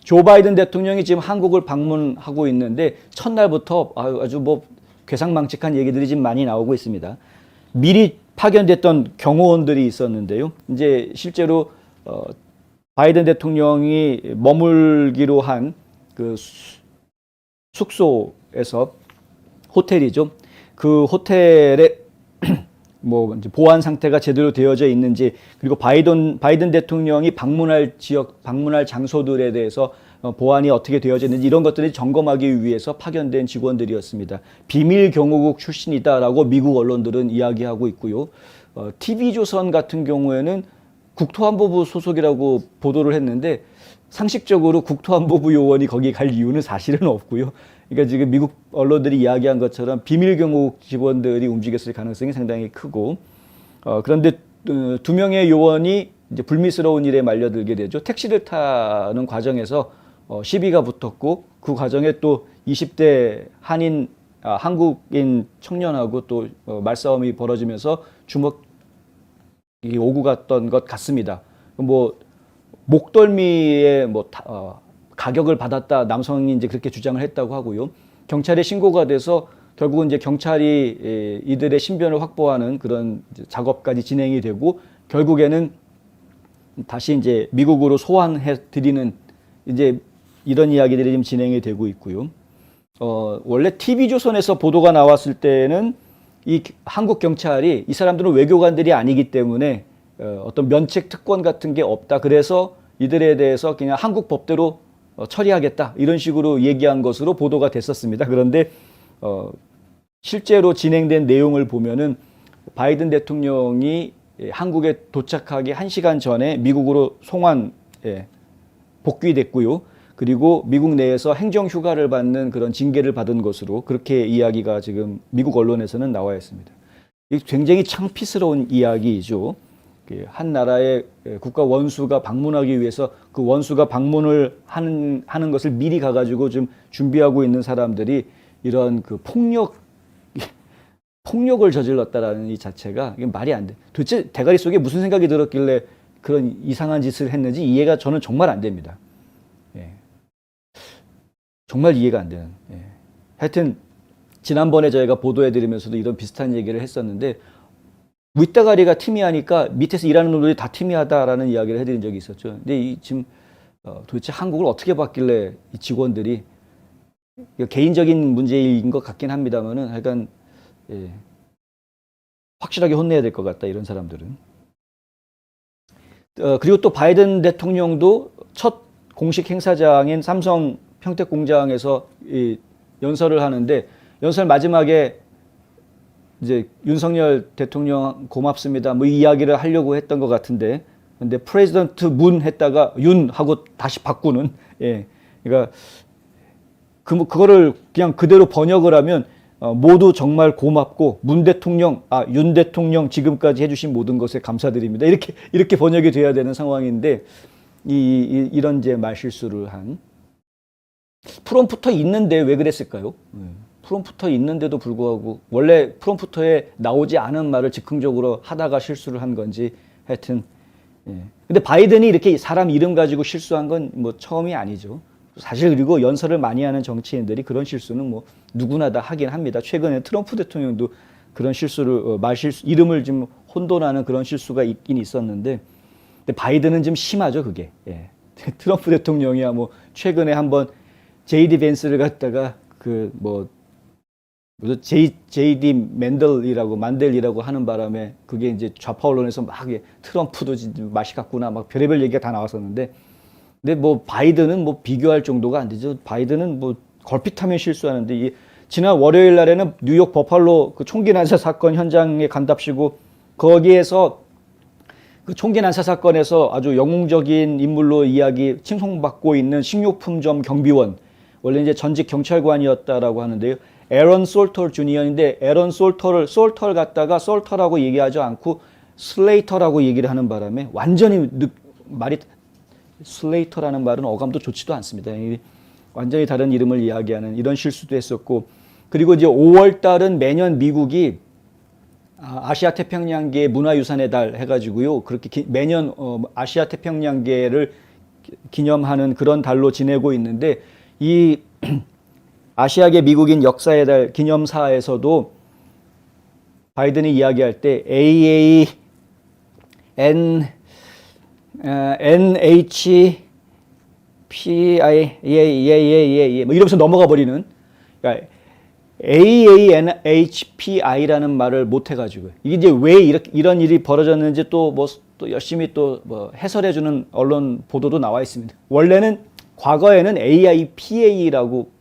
조 바이든 대통령이 지금 한국을 방문하고 있는데 첫날부터 아주 뭐 괴상망측한 얘기들이 지금 많이 나오고 있습니다. 미리 파견됐던 경호원들이 있었는데요. 이제 실제로 바이든 대통령이 머물기로 한 그 숙소에서 호텔이죠. 그 호텔에 뭐 이제 보안 상태가 제대로 되어져 있는지, 그리고 바이든 대통령이 방문할 지역, 방문할 장소들에 대해서 보안이 어떻게 되어져 있는지 이런 것들을 점검하기 위해서 파견된 직원들이었습니다. 비밀 경호국 출신이다라고 미국 언론들은 이야기하고 있고요. TV조선 같은 경우에는 국토안보부 소속이라고 보도를 했는데 상식적으로 국토안보부 요원이 거기 갈 이유는 사실은 없고요. 그러니까 지금 미국 언론들이 이야기한 것처럼 비밀 경호국 직원들이 움직였을 가능성이 상당히 크고, 그런데 두 명의 요원이 이제 불미스러운 일에 말려들게 되죠. 택시를 타는 과정에서 시비가 붙었고, 그 과정에 또 20대 한국인 청년하고 또 말싸움이 벌어지면서 주먹이 오고 갔던 것 같습니다. 뭐 목덜미에 뭐 가격을 받았다, 남성이 이제 그렇게 주장을 했다고 하고요. 경찰에 신고가 돼서 결국은 이제 경찰이 이들의 신변을 확보하는 그런 작업까지 진행이 되고, 결국에는 다시 이제 미국으로 소환해 드리는 이제 이런 이야기들이 지금 진행이 되고 있고요. 원래 TV조선에서 보도가 나왔을 때는 이 한국 경찰이 이 사람들은 외교관들이 아니기 때문에 어떤 면책 특권 같은 게 없다. 그래서 이들에 대해서 그냥 한국 법대로 처리하겠다. 이런 식으로 얘기한 것으로 보도가 됐었습니다. 그런데 실제로 진행된 내용을 보면은 바이든 대통령이 한국에 도착하기 1시간 전에 미국으로 복귀됐고요. 그리고 미국 내에서 행정 휴가를 받는 그런 징계를 받은 것으로 그렇게 이야기가 지금 미국 언론에서는 나와 있습니다. 굉장히 창피스러운 이야기이죠. 한 나라의 국가 원수가 방문하기 위해서 그 원수가 방문을 하는 것을 미리 가가지고 좀 준비하고 있는 사람들이 이런 그 폭력을 저질렀다라는 이 자체가 이게 말이 안 돼. 도대체 대가리 속에 무슨 생각이 들었길래 그런 이상한 짓을 했는지 이해가 저는 정말 안 됩니다. 예. 정말 이해가 안 되는. 예. 하여튼 지난번에 저희가 보도해드리면서도 이런 비슷한 얘기를 했었는데, 윗다가리가 티미하니까 밑에서 일하는 놈들이 다 티미하다라는 이야기를 해드린 적이 있었죠. 근데 지금 도대체 한국을 어떻게 봤길래 이 직원들이, 개인적인 문제인 것 같긴 합니다만은 하여간 확실하게 혼내야 될 것 같다, 이런 사람들은. 그리고 또 바이든 대통령도 첫 공식 행사장인 삼성 평택 공장에서 연설을 하는데, 연설 마지막에 이제 윤석열 대통령 고맙습니다, 뭐 이야기를 하려고 했던 것 같은데, 근데 프레지던트 문 했다가 윤 하고 다시 바꾸는, 그러니까 그거를 그냥 그대로 번역을 하면 모두 정말 고맙고 윤 대통령 지금까지 해주신 모든 것에 감사드립니다, 이렇게 번역이 돼야 되는 상황인데, 이런 이제 말실수를 한. 프롬프터 있는데 왜 그랬을까요? 프롬프터 있는데도 불구하고 원래 프롬프터에 나오지 않은 말을 즉흥적으로 하다가 실수를 한 건지, 하여튼. 근데 바이든이 이렇게 사람 이름 가지고 실수한 건 뭐 처음이 아니죠. 사실 그리고 연설을 많이 하는 정치인들이 그런 실수는 뭐 누구나 다 하긴 합니다. 최근에 트럼프 대통령도 그런 실수를 이름을 좀 혼돈하는 그런 실수가 있긴 있었는데, 근데 바이든은 좀 심하죠, 그게. 트럼프 대통령이야 뭐 최근에 한번 JD 벤스를 갖다가 JD 만델이라고 하는 바람에 그게 이제 좌파 언론에서 막 트럼프도 맛이 갔구나 막 별의별 얘기가 다 나왔었는데, 근데 뭐 바이든은 뭐 비교할 정도가 안 되죠. 바이든은 뭐 걸핏하면 실수하는데, 지난 월요일 날에는 뉴욕 버팔로 그 총기 난사 사건 현장에 간답시고, 거기에서 그 총기 난사 사건에서 아주 영웅적인 인물로 칭송받고 있는 식료품점 경비원, 원래 이제 전직 경찰관이었다라고 하는데요. 에런 솔터 주니어인데, 에런 솔터를 갖다가 솔터라고 얘기하지 않고 슬레이터라고 얘기를 하는 바람에 완전히 슬레이터라는 말은 어감도 좋지도 않습니다. 완전히 다른 이름을 이야기하는 이런 실수도 했었고, 그리고 이제 5월 달은 매년 미국이 아시아 태평양계 문화유산의 달 해가지고요, 그렇게 매년 아시아 태평양계를 기념하는 그런 달로 지내고 있는데 이 아시아계 미국인 역사의 달 기념사에서도 바이든이 이야기할 때 NHPI 뭐 이러면서 넘어가 버리는 그러니까 AANHPI라는 말을 못 해가지고 이게 이제 왜 이런 일이 벌어졌는지 또 열심히 또 뭐 해설해주는 언론 보도도 나와 있습니다. 원래는 과거에는 PI라고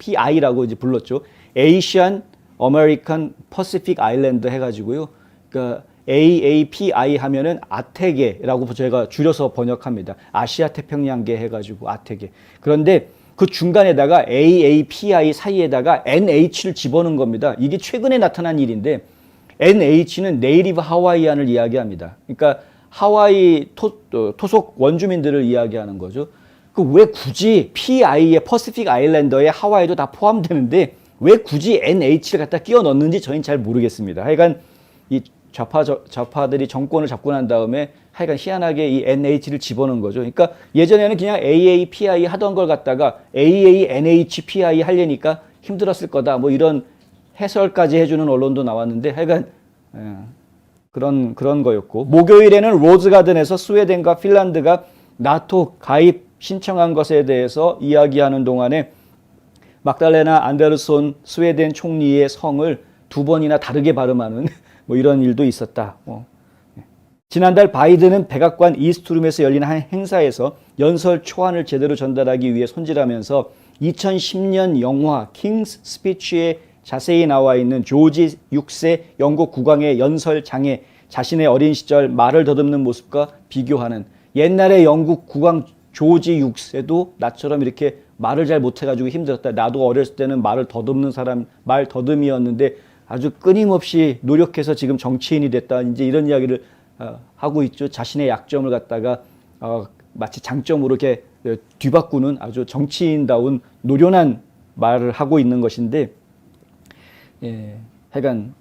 이제 불렀죠. Asian American Pacific Island 해가지고요. 그러니까 AAPI 하면은 아태계라고 제가 줄여서 번역합니다. 아시아 태평양계 해가지고 아태계. 그런데 그 중간에다가 AAPI 사이에다가 NH를 집어넣은 겁니다. 이게 최근에 나타난 일인데 NH는 네이티브 하와이안을 이야기합니다. 그러니까 하와이 토속 원주민들을 이야기하는 거죠. 그 왜 굳이 PI의 퍼시픽 아일랜더에 하와이도 다 포함되는데 왜 굳이 NH를 갖다 끼워 넣는지 저희는 잘 모르겠습니다. 하여간 이 좌파들이 정권을 잡고 난 다음에 하여간 희한하게 이 NH를 집어넣은 거죠. 그러니까 예전에는 그냥 AAPI 하던 걸 갖다가 AANHPI 하려니까 힘들었을 거다. 뭐 이런 해설까지 해주는 언론도 나왔는데 하여간 그런 거였고 목요일에는 로즈가든에서 스웨덴과 핀란드가 나토 가입 신청한 것에 대해서 이야기하는 동안에 막달레나 안데르손 스웨덴 총리의 성을 두 번이나 다르게 발음하는 뭐 이런 일도 있었다. 지난달 바이든은 백악관 이스트룸에서 열린 한 행사에서 연설 초안을 제대로 전달하기 위해 손질하면서 2010년 영화 킹스 스피치에 자세히 나와 있는 조지 6세 영국 국왕의 연설 장에 자신의 어린 시절 말을 더듬는 모습과 비교하는 옛날의 영국 국왕 조지 6세도 나처럼 이렇게 말을 잘 못해가지고 힘들었다. 나도 어렸을 때는 말을 더듬는 사람, 말 더듬이었는데 아주 끊임없이 노력해서 지금 정치인이 됐다. 이제 이런 이야기를 하고 있죠. 자신의 약점을 갖다가 마치 장점으로 이렇게 뒤바꾸는 아주 정치인다운 노련한 말을 하고 있는 것인데, 예, 하여간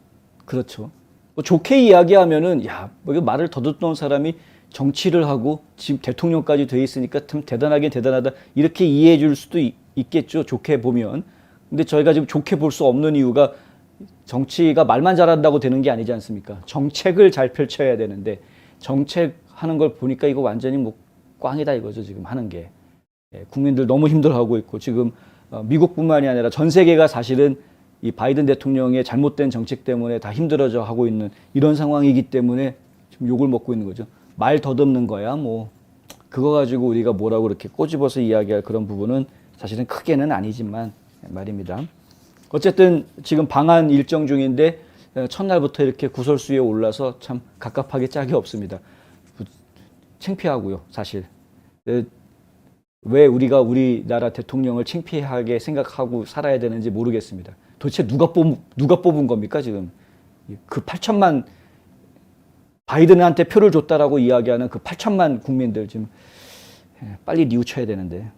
그렇죠. 뭐 좋게 이야기하면은 뭐 말을 더듬던 사람이 정치를 하고 지금 대통령까지 돼 있으니까 참 대단하긴 대단하다 이렇게 이해해 줄 수도 있겠죠. 좋게 보면. 근데 저희가 지금 좋게 볼 수 없는 이유가 정치가 말만 잘한다고 되는 게 아니지 않습니까? 정책을 잘 펼쳐야 되는데 정책 하는 걸 보니까 이거 완전히 뭐 꽝이다 이거죠. 지금 하는 게. 국민들 너무 힘들어하고 있고 지금 미국뿐만이 아니라 전 세계가 사실은 이 바이든 대통령의 잘못된 정책 때문에 다 힘들어져 하고 있는 이런 상황이기 때문에 지금 욕을 먹고 있는 거죠. 말 더듬는 거야 뭐 그거 가지고 우리가 뭐라고 이렇게 꼬집어서 이야기할 그런 부분은 사실은 크게는 아니지만 말입니다. 어쨌든 지금 방한 일정 중인데 첫날부터 이렇게 구설수에 올라서 참 갑갑하게 짝이 없습니다. 창피하고요 사실. 왜 우리가 우리나라 대통령을 창피하게 생각하고 살아야 되는지 모르겠습니다. 도대체 누가 뽑은 겁니까 지금? 그 8천만 바이든한테 표를 줬다라고 이야기하는 그 8천만 국민들 지금 빨리 뉘우쳐야 되는데.